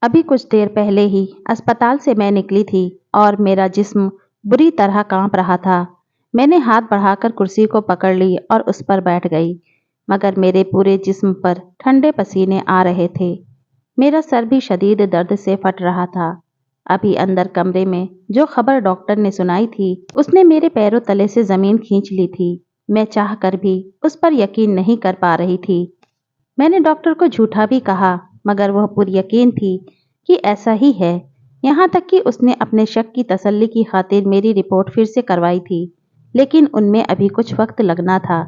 अभी कुछ देर पहले ही अस्पताल से मैं निकली थी और मेरा जिस्म बुरी तरह कांप रहा था। मैंने हाथ बढ़ाकर कुर्सी को पकड़ ली और उस पर बैठ गई, मगर मेरे पूरे जिस्म पर ठंडे पसीने आ रहे थे। मेरा सर भी शदीद दर्द से फट रहा था। अभी अंदर कमरे में जो खबर डॉक्टर ने सुनाई थी, उसने मेरे पैरों तले से जमीन खींच ली थी। मैं चाह कर भी उस पर यकीन नहीं कर पा रही थी। मैंने डॉक्टर को झूठा भी कहा, मगर वह पूरी यकीन थी कि ऐसा ही है। यहाँ तक कि उसने अपने शक की तसल्ली की खातिर मेरी रिपोर्ट फिर से करवाई थी, लेकिन उनमें अभी कुछ वक्त लगना था।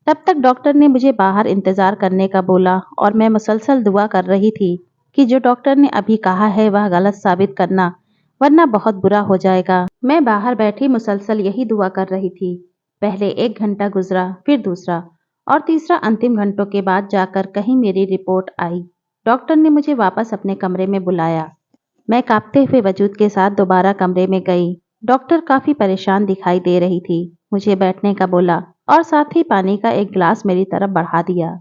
तब तक डॉक्टर ने मुझे बाहर इंतजार करने का बोला और मैं मुसलसल दुआ कर रही थी कि जो डॉक्टर ने अभी कहा है वह गलत साबित करना, वरना बहुत बुरा हो जाएगा। मैं बाहर बैठी मुसलसल यही दुआ कर रही थी। पहले 1 घंटा गुजरा, फिर दूसरा और तीसरा। अंतिम घंटों के बाद जाकर कहीं मेरी रिपोर्ट आई। डॉक्टर ने मुझे वापस अपने कमरे में बुलाया। मैं कांपते हुए वजूद के साथ दोबारा कमरे में गई। डॉक्टर काफी परेशान दिखाई दे रही थी। मुझे बैठने का बोला और साथ ही पानी का एक गिलास मेरी तरफ बढ़ा दिया,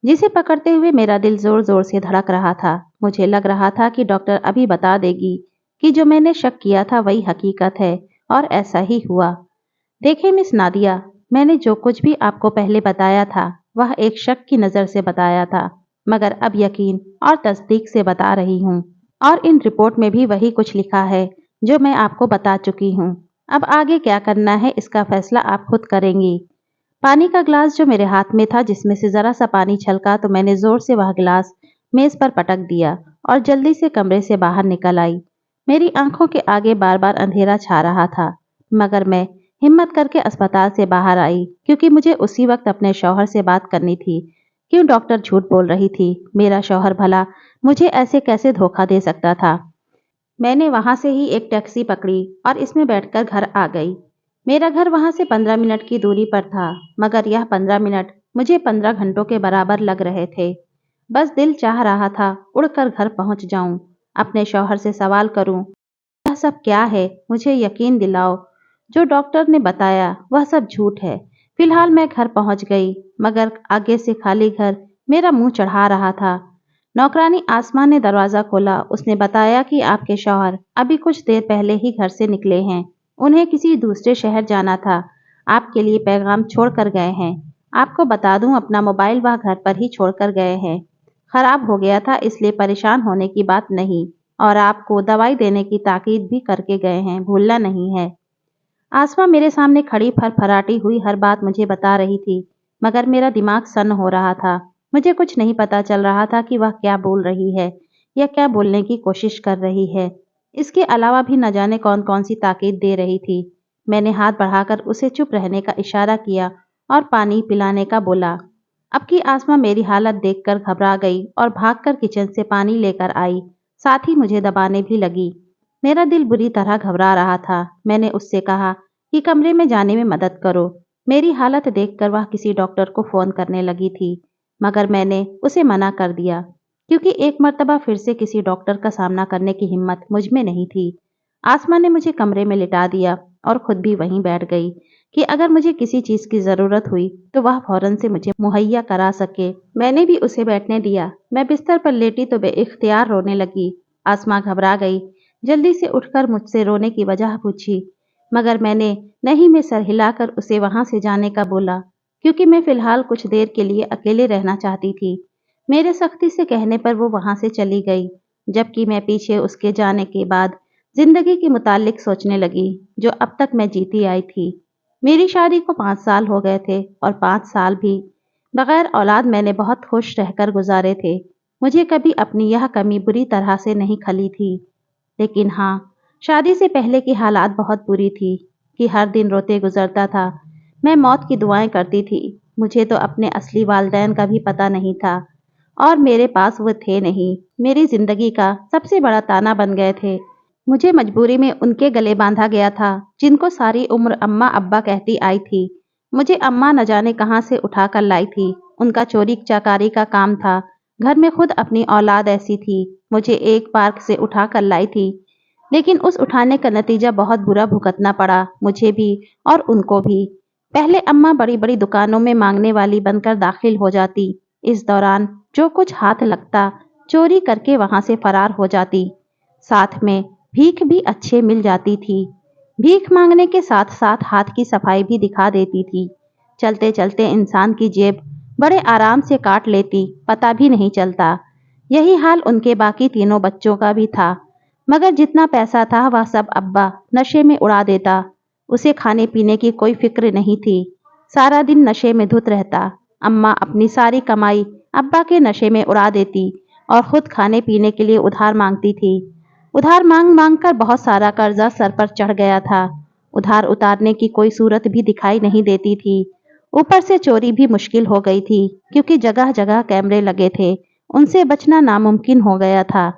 जिसे पकड़ते हुए मेरा दिल जोर जोर से धड़क रहा था। मुझे लग रहा था कि डॉक्टर अभी बता देगी कि जो मैंने शक किया था वही हकीकत है, और ऐसा ही हुआ। देखिए मिस नादिया, मैंने जो कुछ भी आपको पहले बताया था वह एक शक की नज़र से बताया था, मगर अब यकीन और तस्दीक से बता रही हूँ। और इन रिपोर्ट में भी वही कुछ लिखा है जो मैं आपको बता चुकी हूँ। अब आगे क्या करना है इसका फैसला आप खुद करेंगी। पानी का गिलास जो मेरे हाथ में था, जिसमें से जरा सा पानी छलका तो मैंने जोर से वह गिलास मेज पर पटक दिया और जल्दी से कमरे से बाहर निकल आई। मेरी आंखों के आगे बार बार अंधेरा छा रहा था, मगर मैं हिम्मत करके अस्पताल से बाहर आई, क्योंकि मुझे उसी वक्त अपने शौहर से बात करनी थी। क्यों डॉक्टर झूठ बोल रही थी? मेरा शौहर भला मुझे ऐसे कैसे धोखा दे सकता था? मैंने वहां से ही एक टैक्सी पकड़ी और इसमें बैठकर घर आ गई। मेरा घर वहां से 15 मिनट की दूरी पर था, मगर यह 15 मिनट मुझे 15 घंटों के बराबर लग रहे थे। बस दिल चाह रहा था उड़कर घर पहुंच जाऊं, अपने शौहर से सवाल करूं, यह सब क्या है? मुझे यकीन दिलाओ, जो डॉक्टर ने बताया वह सब झूठ है। फिलहाल मैं घर पहुंच गई, मगर आगे से खाली घर मेरा मुंह चढ़ा रहा था। नौकरानी आसमा ने दरवाजा खोला। उसने बताया कि आपके शौहर अभी कुछ देर पहले ही घर से निकले हैं। उन्हें किसी दूसरे शहर जाना था। आपके लिए पैगाम छोड़ कर गए हैं। आपको बता दूं, अपना मोबाइल वह घर पर ही छोड़ कर गए हैं। खराब हो गया था, इसलिए परेशान होने की बात नहीं, और आपको दवाई देने की ताकीद भी करके गए हैं, भूलना नहीं है। आसमा मेरे सामने खड़ी फरफराटी हुई हर बात मुझे बता रही थी, मगर मेरा दिमाग सन्न हो रहा था। मुझे कुछ नहीं पता चल रहा था कि वह क्या बोल रही है या क्या बोलने की कोशिश कर रही है। इसके अलावा भी न जाने कौन कौन सी ताकीद दे रही थी। मैंने हाथ बढ़ाकर उसे चुप रहने का इशारा किया और पानी पिलाने का बोला। अब की आसमा मेरी हालत देखकर घबरा गई और भागकर किचन से पानी लेकर आई, साथ ही मुझे दबाने भी लगी। मेरा दिल बुरी तरह घबरा रहा था। मैंने उससे कहा कि कमरे में जाने में मदद करो। मेरी हालत देखकर वह किसी डॉक्टर को फोन करने लगी थी, मगर मैंने उसे मना कर दिया, क्योंकि एक मर्तबा फिर से किसी डॉक्टर का सामना करने की हिम्मत मुझ में नहीं थी। आसमा ने मुझे कमरे में लिटा दिया और खुद भी वहीं बैठ गई कि अगर मुझे किसी चीज की जरूरत हुई तो वह फौरन से मुझे मुहैया करा सके। मैंने भी उसे बैठने दिया। मैं बिस्तर पर लेटी तो बेइख्तियार रोने लगी। आसमा घबरा गई। जल्दी से उठकर मुझसे रोने की वजह पूछी, मगर मैंने नहीं में सर हिलाकर उसे वहां से जाने का बोला, क्योंकि मैं फिलहाल कुछ देर के लिए अकेले रहना चाहती थी। मेरे सख्ती से कहने पर वो वहां से चली गई, जबकि मैं पीछे उसके जाने के बाद जिंदगी के मुतालिक सोचने लगी जो अब तक मैं जीती आई थी। मेरी शादी को 5 साल हो गए थे और 5 साल भी बगैर औलाद मैंने बहुत खुश रहकर गुजारे थे। मुझे कभी अपनी यह कमी बुरी तरह से नहीं खली थी। लेकिन हाँ, शादी से पहले की हालात बहुत बुरी थी कि हर दिन रोते गुजरता था। मैं मौत की दुआएं करती थी। मुझे तो अपने असली वालिदैन का भी पता नहीं था, और मेरे पास वो थे नहीं। मेरी जिंदगी का सबसे बड़ा ताना बन गए थे। मुझे मजबूरी में उनके गले बांधा गया था जिनको सारी उम्र अम्मा अब्बा कहती आई थी। मुझे अम्मा न जाने कहाँ से उठा कर लाई थी। उनका चोरी चकारी का काम था। घर में खुद अपनी औलाद ऐसी थी, मुझे एक पार्क से उठा कर लाई थी। लेकिन उस उठाने का नतीजा बहुत बुरा भुगतना पड़ा, मुझे भी और उनको भी। पहले अम्मा बड़ी बड़ी दुकानों में मांगने वाली बनकर दाखिल हो जाती। इस दौरान जो कुछ हाथ लगता चोरी करके वहां से फरार हो जाती। साथ में भीख भी अच्छे मिल जाती थी। भीख मांगने के साथ साथ हाथ की सफाई भी दिखा देती थी। चलते चलते इंसान की जेब बड़े आराम से काट लेती, पता भी नहीं चलता। यही हाल उनके बाकी तीनों बच्चों का भी था। मगर जितना पैसा था वह सब अब्बा नशे में उड़ा देता। उसे खाने पीने की कोई फिक्र नहीं थी। सारा दिन नशे में धुत रहता। अम्मा अपनी सारी कमाई अब्बा के नशे में उड़ा देती और खुद खाने पीने के लिए उधार मांगती थी। उधार मांग मांग कर बहुत सारा कर्जा सर पर चढ़ गया था। उधार उतारने की कोई सूरत भी दिखाई नहीं देती थी। ऊपर से चोरी भी मुश्किल हो गई थी, क्योंकि जगह जगह कैमरे लगे थे। उनसे बचना नामुमकिन हो गया था।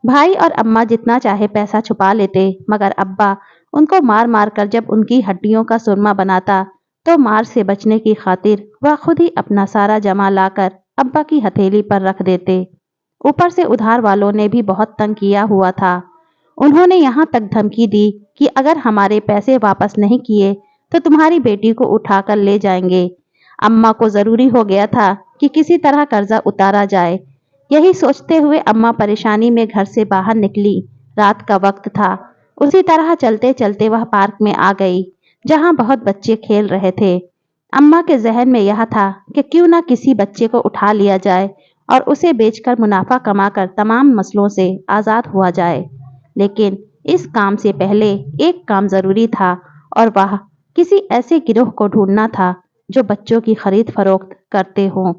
भाई और अम्मा जितना चाहे पैसा छुपा लेते, मगर अब्बा उनको मार मार कर जब उनकी हड्डियों का सुरमा बनाता, तो मार से बचने की खातिर वह खुद ही अपना सारा जमा लाकर अब्बा की हथेली पर रख देते। ऊपर से उधार वालों ने भी बहुत तंग किया हुआ था। उन्होंने यहाँ तक धमकी दी कि अगर हमारे पैसे वापस नहीं किए तो तुम्हारी बेटी को उठाकर ले जाएंगे। अम्मा को जरूरी हो गया था कि किसी तरह कर्जा उतारा जाए। यही सोचते हुए अम्मा परेशानी में घर से बाहर निकली। रात का वक्त था। उसी तरह चलते चलते वह पार्क में आ गई, जहाँ बहुत बच्चे खेल रहे थे। अम्मा के जहन में यह था कि क्यों ना किसी बच्चे को उठा लिया जाए और उसे बेचकर मुनाफा कमाकर तमाम मसलों से आज़ाद हुआ जाए। लेकिन इस काम से पहले एक काम जरूरी था, और वह किसी ऐसे गिरोह को ढूंढना था जो बच्चों की खरीद फरोख्त करते हों।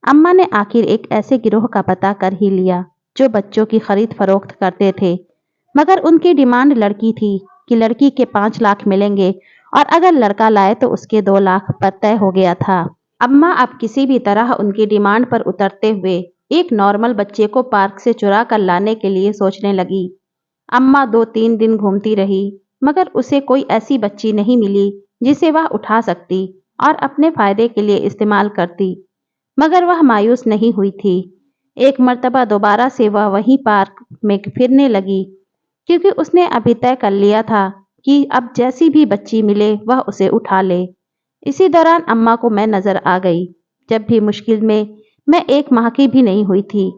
अम्मा ने आखिर एक ऐसे गिरोह का पता कर ही लिया जो बच्चों की खरीद फरोख्त करते थे। मगर उनकी डिमांड लड़की थी कि लड़की के 5 लाख मिलेंगे, और अगर लड़का लाए तो उसके 2 लाख पर तय हो गया था। अम्मा अब किसी भी तरह उनकी डिमांड पर उतरते हुए एक नॉर्मल बच्चे को पार्क से चुरा कर लाने के लिए सोचने लगी। अम्मा 2-3 दिन घूमती रही, मगर उसे कोई ऐसी बच्ची नहीं मिली जिसे वह उठा सकती और अपने फायदे के लिए इस्तेमाल करती। मगर वह मायूस नहीं हुई थी। एक मर्तबा दोबारा से वह वहीं पार्क में फिरने लगी, क्योंकि उसने अभी तय कर लिया था कि अब जैसी भी बच्ची मिले वह उसे उठा ले। इसी दौरान अम्मा को मैं नजर आ गई। जब भी मुश्किल में मैं 1 माह की भी नहीं हुई थी,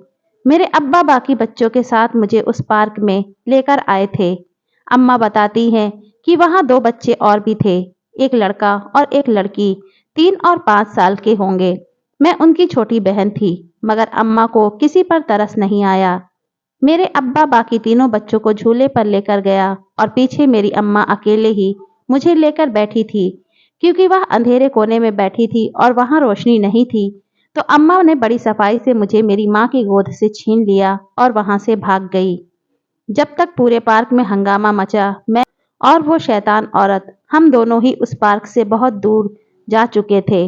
मेरे अब्बा बाकी बच्चों के साथ मुझे उस पार्क में लेकर आए थे। अम्मा बताती हैं कि वहाँ 2 बच्चे और भी थे, एक लड़का और एक लड़की, 3 और 5 साल के होंगे। मैं उनकी छोटी बहन थी, मगर अम्मा को किसी पर तरस नहीं आया। मेरे अब्बा बाकी तीनों बच्चों को झूले पर लेकर गया, और पीछे मेरी अम्मा अकेले ही मुझे लेकर बैठी थी, क्योंकि वह अंधेरे कोने में बैठी थी और वहां रोशनी नहीं थी। तो अम्मा ने बड़ी सफाई से मुझे मेरी माँ की गोद से छीन लिया और वहां से भाग गई। जब तक पूरे पार्क में हंगामा मचा, मैं और वो शैतान औरत, हम दोनों ही उस पार्क से बहुत दूर जा चुके थे।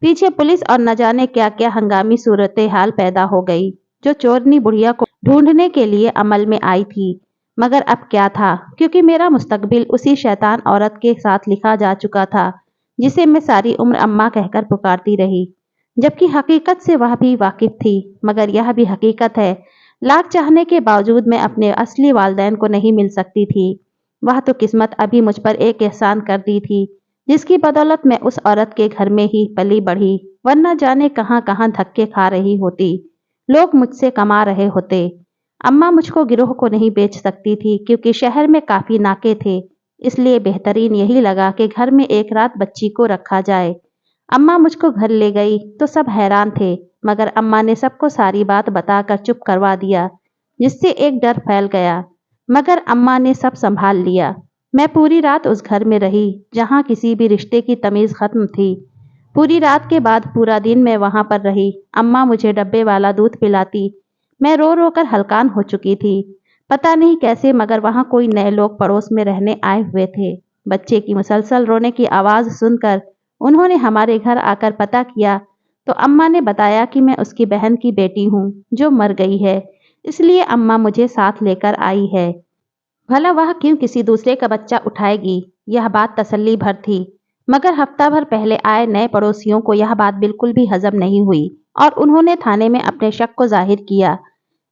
पीछे पुलिस और न जाने क्या क्या हंगामी सूरत हाल पैदा हो गई, जो चोरनी बुढ़िया को ढूंढने के लिए अमल में आई थी। मगर अब क्या था, क्योंकि मेरा मुस्तकबिल उसी शैतान औरत के साथ लिखा जा चुका था, जिसे मैं सारी उम्र अम्मा कहकर पुकारती रही। जबकि हकीकत से वह भी वाकिफ थी, मगर यह भी हकीकत है, लाख चाहने के बावजूद मैं अपने असली वालिदैन को नहीं मिल सकती थी। वह तो किस्मत अभी मुझ पर एक एहसान कर दी थी, जिसकी बदौलत मैं उस औरत के घर में ही पली बढ़ी, वरना जाने कहां कहां धक्के खा रही होती। लोग मुझसे कमा रहे होते। अम्मा मुझको गिरोह को नहीं बेच सकती थी, क्योंकि शहर में काफी नाके थे। इसलिए बेहतरीन यही लगा कि घर में एक रात बच्ची को रखा जाए। अम्मा मुझको घर ले गई तो सब हैरान थे, मगर अम्मा ने सबको सारी बात बताकर चुप करवा दिया, जिससे एक डर फैल गया। मगर अम्मा ने सब संभाल लिया। मैं पूरी रात उस घर में रही जहाँ किसी भी रिश्ते की तमीज खत्म थी। पूरी रात के बाद पूरा दिन मैं वहां पर रही। अम्मा मुझे डब्बे वाला दूध पिलाती। मैं रो रो कर हलकान हो चुकी थी। पता नहीं कैसे, मगर वहां कोई नए लोग पड़ोस में रहने आए हुए थे। बच्चे की मुसलसल रोने की आवाज सुनकर उन्होंने हमारे घर आकर पता किया, तो अम्मा ने बताया कि मैं उसकी बहन की बेटी हूँ जो मर गई है, इसलिए अम्मा मुझे साथ लेकर आई है। भला वह क्यों किसी दूसरे का बच्चा उठाएगी, यह बात तसल्ली भर थी। मगर हफ्ता भर पहले आए नए पड़ोसियों को यह बात बिल्कुल भी हजम नहीं हुई, और उन्होंने थाने में अपने शक को जाहिर किया।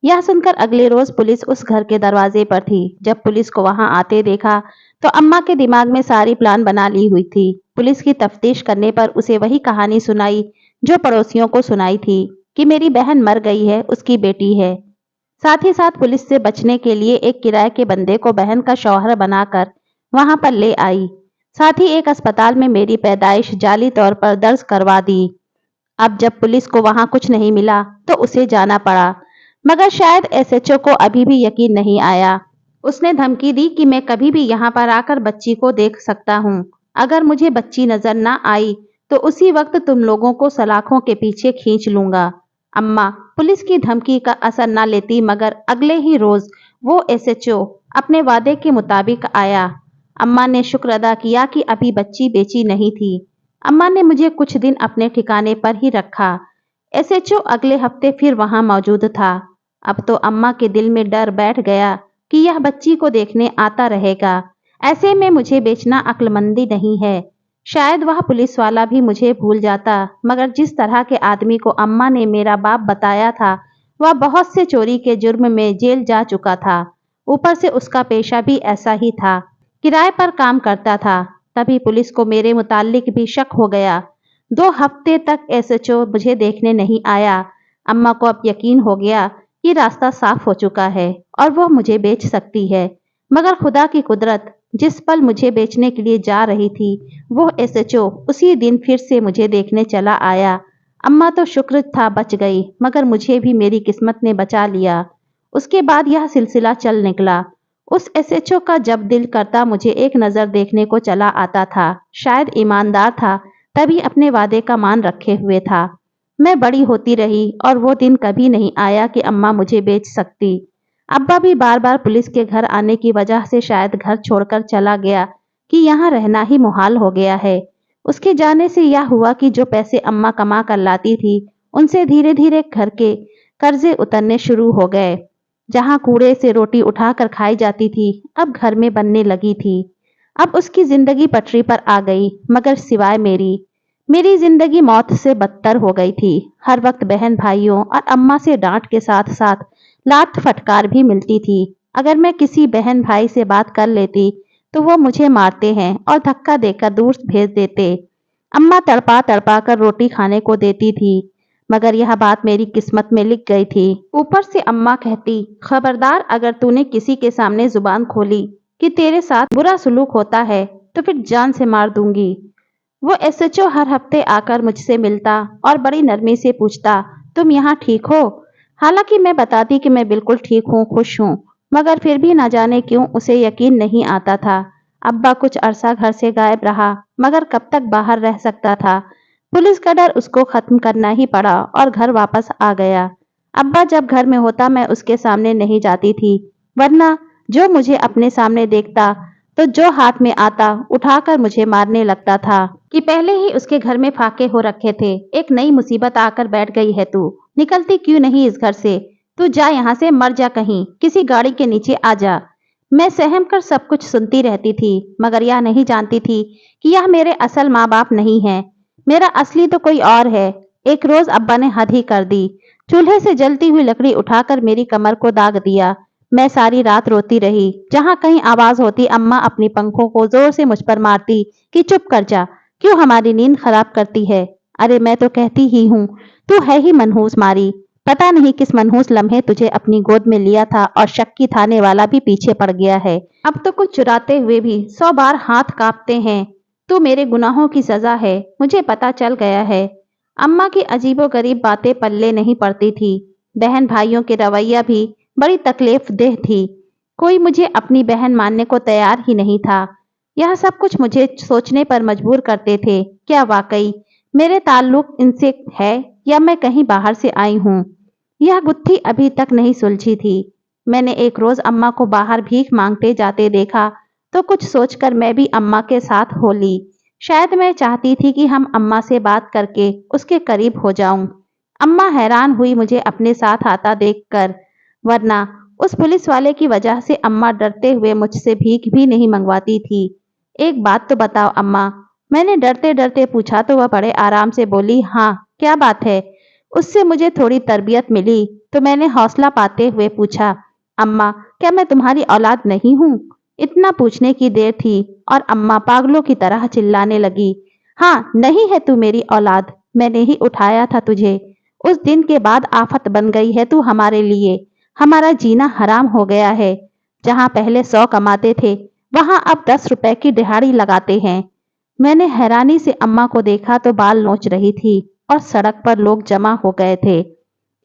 यह सुनकर अगले रोज पुलिस उस घर के दरवाजे पर थी। जब पुलिस को वहां आते देखा, तो अम्मा के दिमाग में सारी प्लान बना ली हुई थी। पुलिस की तफ्तीश करने पर उसे वही कहानी सुनाई जो पड़ोसियों को सुनाई थी, कि मेरी बहन मर गई है, उसकी बेटी है। साथ ही साथ पुलिस से बचने के लिए एक किराए के बंदे को बहन का शौहर बनाकर वहां पर ले आई। साथ ही एक अस्पताल में मेरी पैदाइश जाली तौर पर दर्ज करवा दी। अब जब पुलिस को वहां कुछ नहीं मिला तो उसे जाना पड़ा, मगर शायद एसएचओ को अभी भी यकीन नहीं आया। उसने धमकी दी कि मैं कभी भी यहाँ पर आकर बच्ची को देख सकता हूँ। अगर मुझे बच्ची नजर ना आई तो उसी वक्त तुम लोगों को सलाखों के पीछे खींच लूंगा। अम्मा पुलिस की धमकी का असर ना लेती, मगर अगले ही रोज वो एसएचओ अपने वादे के मुताबिक आया। अम्मा ने शुक्र अदा किया कि अभी बच्ची बेची नहीं थी। अम्मा ने मुझे कुछ दिन अपने ठिकाने पर ही रखा। एसएचओ अगले हफ्ते फिर वहां मौजूद था। अब तो अम्मा के दिल में डर बैठ गया कि यह बच्ची को देखने आता रहेगा। ऐसे में मुझे बेचना अक्लमंदी नहीं है। शायद वह पुलिस वाला भी मुझे भूल जाता, मगर जिस तरह के आदमी को अम्मा ने मेरा बाप बताया था, वह बहुत से चोरी के जुर्म में जेल जा चुका था। ऊपर से उसका पेशा भी ऐसा ही था, किराए पर काम करता था। तभी पुलिस को मेरे मुताल्लिक भी शक हो गया। 2 हफ्ते तक एसएचओ मुझे देखने नहीं आया। अम्मा को अब यकीन हो गया कि रास्ता साफ हो चुका है और वह मुझे बेच सकती है। मगर खुदा की कुदरत, जिस पल मुझे बेचने के लिए जा रही थी, वो एसएचओ उसी दिन फिर से मुझे देखने चला आया। अम्मा तो शुक्र था बच गई, मगर मुझे भी मेरी किस्मत ने बचा लिया। उसके बाद यह सिलसिला चल निकला। उस एसएचओ का जब दिल करता मुझे एक नज़र देखने को चला आता था। शायद ईमानदार था, तभी अपने वादे का मान रखे हुए था। मैं बड़ी होती रही और वो दिन कभी नहीं आया कि अम्मा मुझे बेच सकती। अब्बा भी बार बार पुलिस के घर आने की वजह से शायद घर छोड़कर चला गया कि यहाँ रहना ही मुहाल हो गया है। उसके जाने से यह हुआ कि जो पैसे अम्मा कमा कर लाती थी, उनसे धीरे धीरे घर के कर्जे उतरने शुरू हो गए। जहाँ कूड़े से रोटी उठाकर खाई जाती थी, अब घर में बनने लगी थी। अब उसकी जिंदगी पटरी पर आ गई, मगर सिवाय मेरी जिंदगी मौत से बदतर हो गई थी। हर वक्त बहन भाइयों और अम्मा से डांट के साथ साथ लात फटकार भी मिलती थी। अगर मैं किसी बहन भाई से बात कर लेती तो वो मुझे मारते हैं और धक्का देकर दूर भेज देते। अम्मा तड़पा तड़पा कर रोटी खाने को देती थी, मगर यह बात मेरी किस्मत में लिख गई थी। ऊपर से अम्मा कहती, खबरदार अगर तूने किसी के सामने जुबान खोली कि तेरे साथ बुरा सलूक होता है तो फिर जान से मार दूंगी। वो एसएचओ हर हफ्ते आकर मुझसे मिलता और बड़ी नरमी से पूछता, तुम यहाँ ठीक हो? हालांकि मैं बताती कि मैं बिल्कुल ठीक हूँ, खुश हूँ, मगर फिर भी न जाने क्यों उसे यकीन नहीं आता था। अब्बा कुछ अरसा घर से गायब रहा, मगर कब तक बाहर रह सकता था। पुलिस का डर उसको खत्म करना ही पड़ा और घर वापस आ गया। अब्बा जब घर में होता मैं उसके सामने नहीं जाती थी, वरना जो मुझे अपने सामने देखता तो जो हाथ में आता उठाकर मुझे मारने लगता था कि पहले ही उसके घर में फाके हो रखे थे। एक नई मुसीबत आकर बैठ गई है तू, निकलती क्यों नहीं इस घर से? तू जा यहाँ से, मर जा कहीं, किसी गाड़ी के नीचे आ जा। मैं सहम कर सब कुछ सुनती रहती थी, मगर यह नहीं जानती थी कि यह मेरे असल माँ बाप नहीं है। मेरा असली तो कोई और है। एक रोज अब्बा ने हद ही कर दी। चूल्हे से जलती हुई लकड़ी उठाकर मेरी कमर को दाग दिया। मैं सारी रात रोती रही। जहां कहीं आवाज होती अम्मा अपनी पंखों को जोर से मुझ पर मारती कि चुप कर जा, क्यों हमारी नींद खराब करती है। अरे मैं तो कहती ही हूँ, तू है ही मनहूस मारी। पता नहीं किस मनहूस लम्हे तुझे अपनी गोद में लिया था और शक्की थाने वाला भी पीछे पड़ गया है। अब तो कुछ चुराते हुए भी 100 बार हाथ कांपते हैं। तू मेरे गुनाहों की सजा है, मुझे पता चल गया है। अम्मा की अजीबोगरीब बातें पल्ले नहीं पड़ती थी। बहन भाइयों के रवैया भी बड़ी तकलीफदेह थी। कोई मुझे अपनी बहन मानने को तैयार ही नहीं था। यह सब कुछ मुझे सोचने पर मजबूर करते थे, क्या वाकई मेरे ताल्लुक इनसे है या मैं कहीं बाहर से आई हूँ? यह गुत्थी अभी तक नहीं सुलझी थी। मैंने एक रोज अम्मा को बाहर भीख मांगते जाते देखा तो कुछ सोचकर मैं भी अम्मा के साथ हो ली। शायद मैं चाहती थी कि हम अम्मा से बात करके उसके करीब हो जाऊं। अम्मा हैरान हुई मुझे अपने साथ आता देखकर, वरना उस पुलिस वाले की वजह से अम्मा डरते हुए मुझसे भीख भी नहीं मंगवाती थी। एक बात तो बताओ अम्मा, मैंने डरते डरते पूछा तो वह बड़े आराम से बोली, हाँ क्या बात है? उससे मुझे थोड़ी तरबियत मिली तो मैंने हौसला पाते हुए पूछा, अम्मा क्या मैं तुम्हारी औलाद नहीं हूँ? इतना पूछने की देर थी और अम्मा पागलों की तरह चिल्लाने लगी, हाँ नहीं है तू मेरी औलाद, मैंने ही उठाया था तुझे। उस दिन के बाद आफत बन गई है तू हमारे लिए। हमारा जीना हराम हो गया है। जहाँ पहले 100 कमाते थे, वहाँ अब 10 रुपए की दिहाड़ी लगाते हैं। मैंने हैरानी से अम्मा को देखा तो बाल नोच रही थी और सड़क पर लोग जमा हो गए थे।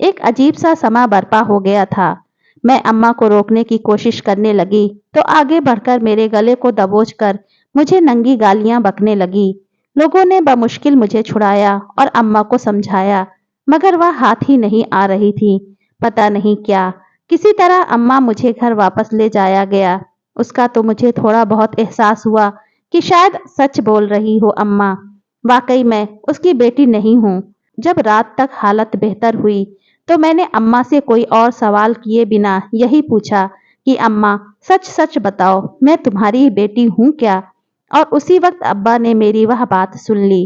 एक अजीब सा समा बरपा हो गया था। मैं अम्मा को रोकने की कोशिश करने लगी तो आगे बढ़कर मेरे गले को दबोचकर मुझे नंगी गालियां बकने लगी। लोगों ने बमुश्किल मुझे छुड़ाया और अम्मा को समझाया, मगर वह हाथ ही नहीं आ रही थी। पता नहीं क्या, किसी तरह अम्मा मुझे घर वापस ले जाया गया। उसका तो मुझे थोड़ा बहुत एहसास हुआ कि शायद सच बोल रही हो अम्मा। वाकई मैं उसकी बेटी नहीं हूँ। जब रात तक हालत बेहतर हुई तो मैंने अम्मा से कोई और सवाल किए बिना यही पूछा कि अम्मा, सच सच बताओ, मैं तुम्हारी बेटी हूं क्या? और उसी वक्त अब्बा ने मेरी वह बात सुन ली।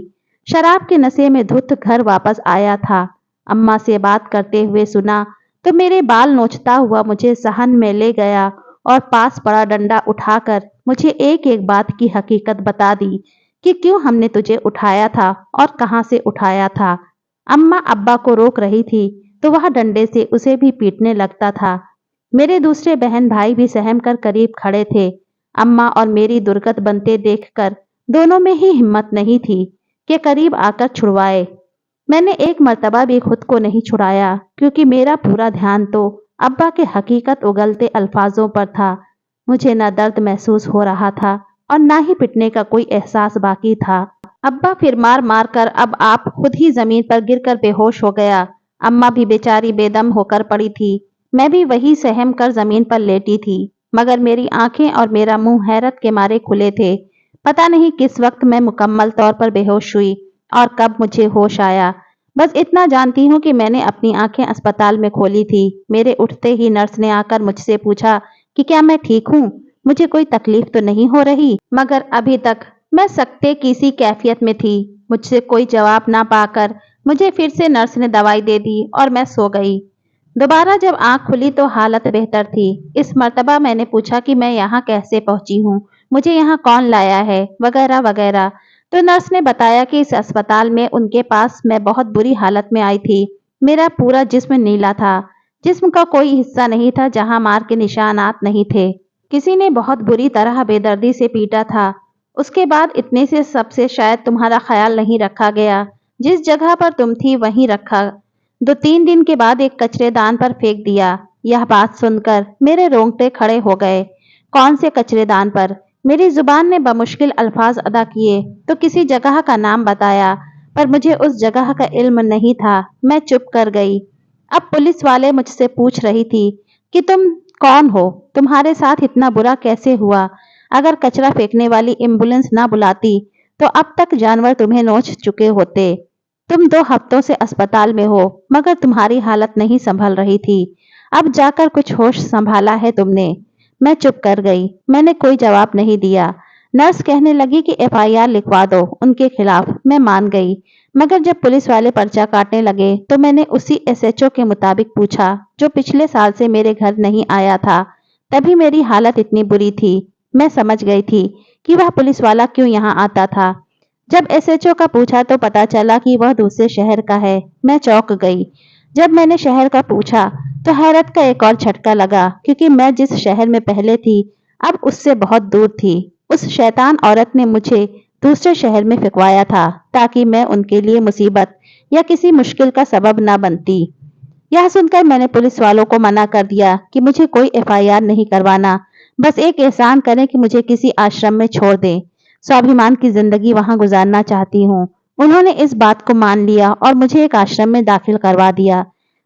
शराब के नशे में धुत घर वापस आया था। अम्मा से बात करते हुए सुना तो मेरे बाल नोचता हुआ मुझे सहन में ले गया और पास पड़ा डंडा उठाकर मुझे एक एक बात की हकीकत बता दी कि क्यों हमने तुझे उठाया था और कहाँ से उठाया था। अम्मा अब्बा को रोक रही थी तो वह डंडे से उसे भी पीटने लगता था। मेरे दूसरे बहन भाई भी सहम कर करीब खड़े थे। अम्मा और मेरी दुर्गत बनते देखकर दोनों में ही हिम्मत नहीं थी कि करीब आकर छुड़वाए। मैंने एक मर्तबा भी खुद को नहीं छुड़ाया क्योंकि मेरा पूरा ध्यान तो अब्बा के हकीकत उगलते अल्फाजों पर था। मुझे न दर्द महसूस हो रहा था और न ही पिटने का कोई एहसास बाकी था। अब्बा फिर मार मार कर अब आप खुद ही जमीन पर गिरकर बेहोश हो गया। अम्मा भी बेचारी बेदम होकर पड़ी थी। मैं भी वही सहम कर जमीन पर लेटी थी, मगर मेरी आंखें और मेरा मुंह हैरत के मारे खुले थे। पता नहीं किस वक्त मैं मुकम्मल तौर पर बेहोश हुई और कब मुझे होश आया। बस इतना जानती हूँ कि मैंने अपनी आंखें अस्पताल में खोली थी। मेरे उठते ही नर्स ने आकर मुझसे पूछा कि क्या मैं ठीक हूँ, मुझे कोई तकलीफ तो नहीं हो रही। मगर अभी तक मैं सकते की सी कैफियत में थी। मुझसे कोई जवाब ना पाकर मुझे फिर से नर्स ने दवाई दे दी और मैं सो गई। दोबारा जब आंख खुली तो हालत बेहतर थी। इस मर्तबा मैंने पूछा कि मैं यहाँ कैसे पहुंची हूँ, मुझे यहाँ कौन लाया है, वगैरह वगैरह। तो नर्स ने बताया कि इस अस्पताल में उनके पास मैं बहुत बुरी हालत में आई थी। मेरा पूरा जिस्म नीला था। जिस्म का कोई हिस्सा नहीं था जहाँ मार के निशानात नहीं थे। किसी ने बहुत बुरी तरह बेदर्दी से पीटा था। उसके बाद इतने से सबसे शायद तुम्हारा ख्याल नहीं रखा गया। जिस जगह पर तुम थी वहीं रखा। 2-3 दिन के बाद एक कचरेदान पर फेंक दिया। यह बात सुनकर मेरे रोंगटे खड़े हो गए। कौन से कचरेदान पर? मेरी जुबान ने बमुश्किल अल्फाज अदा किए तो किसी जगह का नाम बताया, पर मुझे उस जगह का इल्म नहीं था। मैं चुप कर गई। अब पुलिस वाले मुझसे पूछ रही थी कि तुम कौन हो, तुम्हारे साथ इतना बुरा कैसे हुआ? अगर कचरा फेंकने वाली एम्बुलेंस ना बुलाती तो अब तक जानवर तुम्हें नोच चुके होते। तुम 2 हफ्तों से अस्पताल में हो, मगर तुम्हारी हालत नहीं संभल रही थी। अब जाकर कुछ होश संभाला है तुमने। मैं चुप कर गई। मैंने कोई जवाब नहीं दिया। नर्स कहने लगी कि एफआईआर लिखवा दो उनके खिलाफ। मैं मान गई, मगर जब पुलिस वाले पर्चा काटने लगे तो मैंने उसी एसएचओ के मुताबिक पूछा जो पिछले साल से मेरे घर नहीं आया था। तभी मेरी हालत इतनी बुरी थी। मैं समझ गई थी कि वह पुलिस वाला क्यों यहाँ आता था। जब एसएचओ का पूछा तो पता चला कि वह दूसरे शहर का है। मैं चौंक गई। जब मैंने शहर का पूछा तो हैरत का एक और झटका लगा क्योंकि मैं जिस शहर में पहले थी अब उससे बहुत दूर थी। उस शैतान औरत ने मुझे दूसरे शहर में फिकवाया था ताकि मैं उनके लिए मुसीबत या किसी मुश्किल का सबब ना बनती। यह सुनकर मैंने पुलिस वालों को मना कर दिया कि मुझे कोई एफआईआर नहीं करवाना। बस एक एहसान करें कि मुझे किसी आश्रम में छोड़ दें। स्वाभिमान की जिंदगी वहां गुजारना चाहती हूँ। उन्होंने इस बात को मान लिया और मुझे एक आश्रम में दाखिल करवा दिया।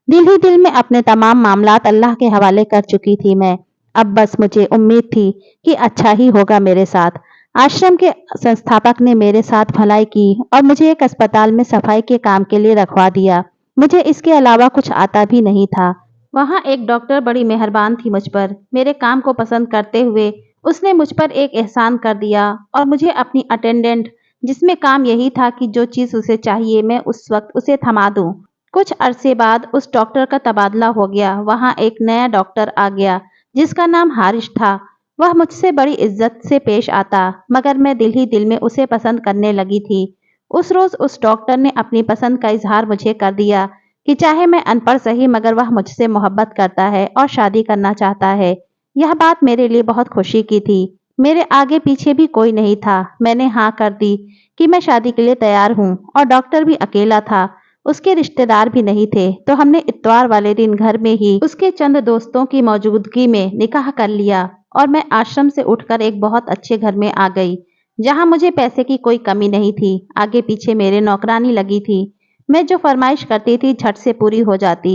दिल ही दिल में अपने तमाम मामलात अल्लाह के हवाले कर चुकी थी मैं। अब बस मुझे उम्मीद थी कि अच्छा ही होगा मेरे साथ। आश्रम के संस्थापक ने मेरे साथ भलाई की और मुझे एक अस्पताल में सफाई के काम के लिए रखवा दिया। मुझे इसके अलावा कुछ आता भी नहीं था। वहाँ एक डॉक्टर बड़ी मेहरबान थी मुझ पर। मेरे काम को पसंद करते हुए उसने मुझ पर एक एहसान कर दिया और मुझे अपनी अटेंडेंट, जिसमें काम यही था कि जो चीज़ उसे चाहिए मैं उस वक्त उसे थमा दूं। कुछ अरसे बाद उस डॉक्टर का तबादला हो गया। वहाँ एक नया डॉक्टर आ गया जिसका नाम हारिश था। वह मुझसे बड़ी इज्जत से पेश आता, मगर मैं दिल ही दिल में उसे पसंद करने लगी थी। उस रोज उस डॉक्टर ने अपनी पसंद का इजहार मुझे कर दिया कि चाहे मैं अनपढ़ सही मगर वह मुझसे मोहब्बत करता है और शादी करना चाहता है। यह बात मेरे लिए बहुत खुशी की थी। मेरे आगे पीछे भी कोई नहीं था। मैंने हाँ कर दी कि मैं शादी के लिए तैयार हूँ और डॉक्टर भी अकेला था। उसके रिश्तेदार भी नहीं थे, तो हमने इतवार वाले दिन घर में ही उसके चंद दोस्तों की मौजूदगी में निकाह कर लिया और मैं आश्रम से उठकर एक बहुत अच्छे घर में आ गई, जहाँ मुझे पैसे की कोई कमी नहीं थी। आगे पीछे मेरे नौकरानी लगी थी। मैं जो फरमाइश करती थी झट से पूरी हो जाती।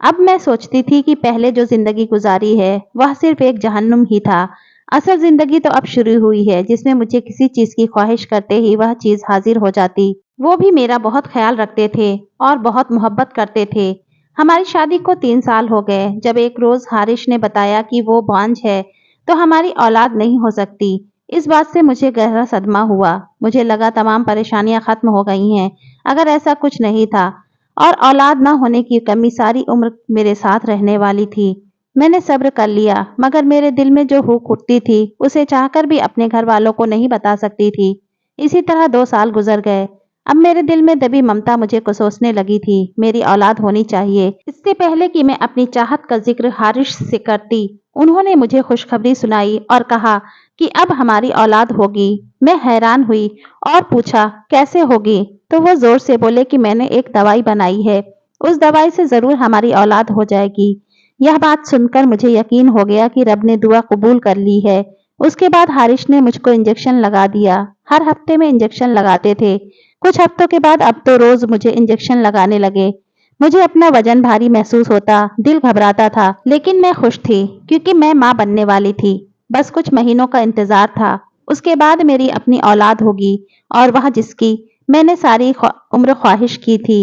अब मैं सोचती थी कि पहले जो जिंदगी गुजारी है वह सिर्फ एक जहन्नुम ही था। असल जिंदगी तो अब शुरू हुई है, जिसमें मुझे किसी चीज की ख्वाहिश करते ही वह चीज हाजिर हो जाती। वो भी मेरा बहुत ख्याल रखते थे और बहुत मोहब्बत करते थे। हमारी शादी को 3 साल हो गए जब एक रोज हारिश ने बताया कि वो बांझ है, तो हमारी औलाद नहीं हो सकती। इस बात से मुझे गहरा सदमा हुआ। मुझे लगा तमाम परेशानियां खत्म हो गई हैं। अगर ऐसा कुछ नहीं था और औलाद न होने की कमी सारी उम्र मेरे साथ रहने वाली थी। मैंने सब्र कर लिया, मगर मेरे दिल में जो हुक उठती थी उसे चाहकर भी अपने घर वालों को नहीं बता सकती थी। इसी तरह 2 साल गुजर गए। अब मेरे दिल में दबी ममता मुझे कोसोसने लगी थी। मेरी औलाद होनी चाहिए। इससे पहले कि मैं अपनी चाहत का जिक्र हारिश से करती, उन्होंने मुझे खुशखबरी सुनाई और कहा कि अब हमारी औलाद होगी। मैं हैरान हुई और पूछा कैसे होगी, तो वो जोर से बोले कि मैंने एक दवाई बनाई है, उस दवाई से जरूर हमारी औलाद हो जाएगी। यह बात सुनकर मुझे यकीन हो गया कि रब ने दुआ कबूल कर ली है। उसके बाद हारिश ने मुझको इंजेक्शन लगा दिया। हर हफ्ते में इंजेक्शन लगाते थे। कुछ हफ्तों के बाद अब तो रोज मुझे इंजेक्शन लगाने लगे। मुझे अपना वजन भारी महसूस होता, दिल घबराता था, लेकिन मैं खुश थी क्योंकि मैं माँ बनने वाली थी। बस कुछ महीनों का इंतजार था। उसके बाद मेरी अपनी औलाद होगी और वह जिसकी मैंने सारी उम्र ख्वाहिश की थी।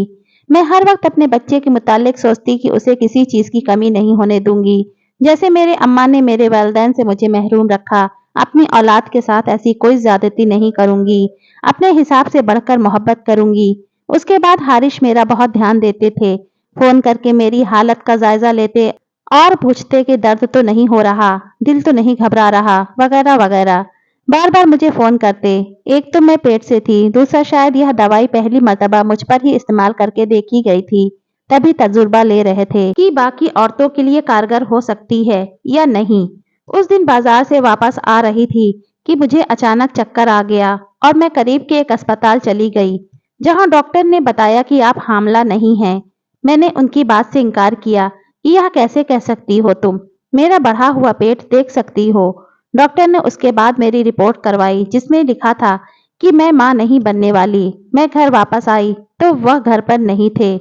मैं हर वक्त अपने बच्चे के मुतालिक सोचती कि उसे किसी चीज की कमी नहीं होने दूंगी। जैसे मेरे अम्मा ने मेरे वालिदैन से मुझे महरूम रखा, अपनी औलाद के साथ ऐसी कोई ज्यादती नहीं करूंगी। अपने हिसाब से बढ़कर मोहब्बत करूंगी। उसके बाद हारिश मेरा बहुत ध्यान देते थे। फोन करके मेरी हालत का जायजा लेते और पूछते कि दर्द तो नहीं हो रहा, दिल तो नहीं घबरा रहा, वगैरह वगैरह। बार बार मुझे फोन करते। एक तो मैं पेट से थी, दूसरा शायद यह दवाई पहली मर्तबा मुझ पर ही इस्तेमाल करके देखी गई थी, तभी तजुर्बा ले रहे थे कि बाकी औरतों के लिए कारगर हो सकती है या नहीं। उस दिन बाजार से वापस आ रही थी कि मुझे अचानक चक्कर आ गया और मैं करीब के एक अस्पताल चली गई, जहां डॉक्टर ने बताया कि आप हामला नहीं हैं। मैंने उनकी बात से इनकार किया कि यह कैसे कह सकती हो तुम, मेरा बढ़ा हुआ पेट देख सकती हो। डॉक्टर ने उसके बाद मेरी रिपोर्ट करवाई, जिसमें लिखा था कि मैं मां नहीं बनने वाली। मैं घर वापस आई तो वह घर पर नहीं थे।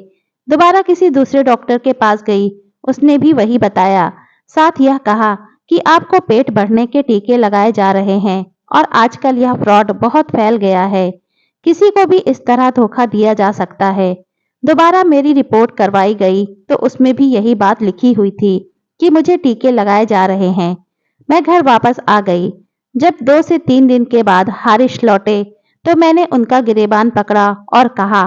दोबारा किसी दूसरे डॉक्टर के पास गई, उसने भी वही बताया। साथ यह कहा कि आपको पेट बढ़ने के टीके लगाए जा रहे हैं और आजकल यह फ्रॉड बहुत फैल गया है, किसी को भी इस तरह धोखा दिया जा सकता है। दोबारा मेरी रिपोर्ट करवाई गई तो उसमें भी यही बात लिखी हुई थी कि मुझे टीके लगाए जा रहे हैं। मैं घर वापस आ गई। जब 2 से 3 दिन के बाद हारिश लौटे तो मैंने उनका गिरेबान पकड़ा और कहा,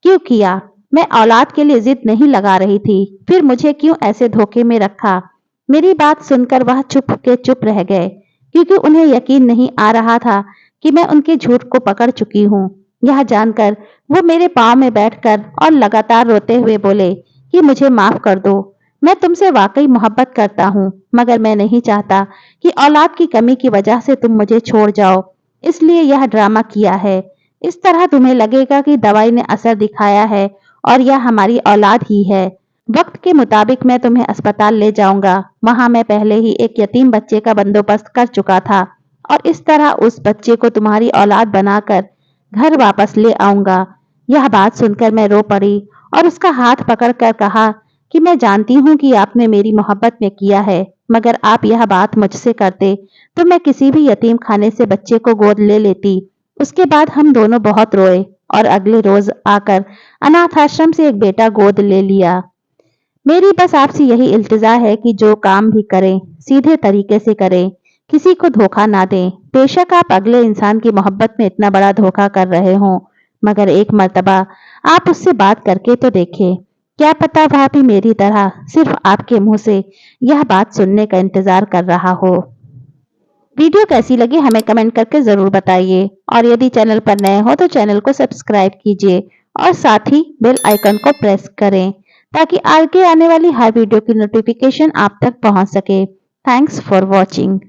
क्यों किया? मैं औलाद के लिए जिद नहीं लगा रही थी, फिर मुझे क्यों ऐसे धोखे में रखा? मेरी बात सुनकर वह चुप रह गए, क्योंकि उन्हें यकीन नहीं आ रहा था कि मैं उनके झूठ को पकड़ चुकी हूँ। यह जानकर वो मेरे पाँव में बैठकर और लगातार रोते हुए बोले कि मुझे माफ कर दो। मैं तुमसे वाकई मोहब्बत करता हूँ, मगर मैं नहीं चाहता कि औलाद की कमी की वजह से तुम मुझे छोड़ जाओ, इसलिए यह ड्रामा किया है। इस तरह तुम्हें लगेगा कि दवाई ने असर दिखाया है और यह हमारी औलाद ही है। वक्त के मुताबिक मैं तुम्हें अस्पताल ले जाऊंगा। वहां मैं पहले ही एक यतीम बच्चे का बंदोबस्त कर चुका था और इस तरह उस बच्चे को तुम्हारी औलाद बनाकर घर वापस ले आऊंगा। यह बात सुनकर मैं रो पड़ी और उसका हाथ पकड़कर कहा कि मैं जानती हूँ कि आपने मेरी मोहब्बत में किया है, मगर आप यह बात मुझसे करते तो मैं किसी भी यतीम खाने से बच्चे को गोद ले लेती। उसके बाद हम दोनों बहुत रोए और अगले रोज आकर अनाथ आश्रम से एक बेटा गोद ले लिया। मेरी बस आपसे यही इल्तिजा है कि जो काम भी करें सीधे तरीके से करें, किसी को धोखा ना दें। बेशक आप अगले इंसान की मोहब्बत में इतना बड़ा धोखा कर रहे हों, मगर एक मर्तबा आप उससे बात करके तो देखें। क्या पता वह भी मेरी तरह सिर्फ आपके मुंह से यह बात सुनने का इंतजार कर रहा हो। वीडियो कैसी लगी हमें कमेंट करके जरूर बताइए और यदि चैनल पर नए हो तो चैनल को सब्सक्राइब कीजिए और साथ ही बेल आइकन को प्रेस करें ताकि आगे आने वाली हर वीडियो की नोटिफिकेशन आप तक पहुंच सके। Thanks for watching.